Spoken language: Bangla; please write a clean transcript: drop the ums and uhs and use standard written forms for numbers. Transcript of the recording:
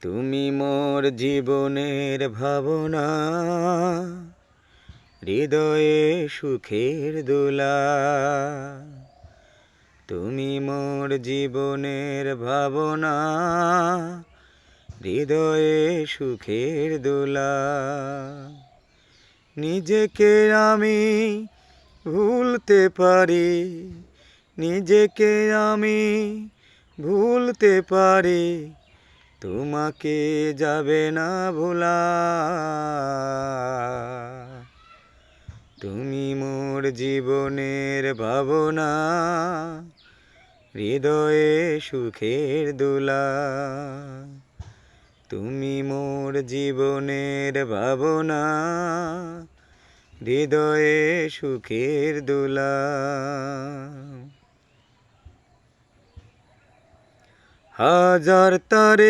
তুমি মোর জীবনের ভাবনা, হৃদয়ে সুখের দোলা। তুমি মোর জীবনের ভাবনা, হৃদয়ে সুখের দোলা। নিজেকে আমি ভুলতে পারি, নিজেকে আমি ভুলতে পারি, তোমাকে যাবে না ভোলা। তুমি মোর জীবনের ভাবনা, হৃদয়ে সুখের দোলা। তুমি মোর জীবনের ভাবনা, হৃদয়ে সুখের দোলা। হাজার তারে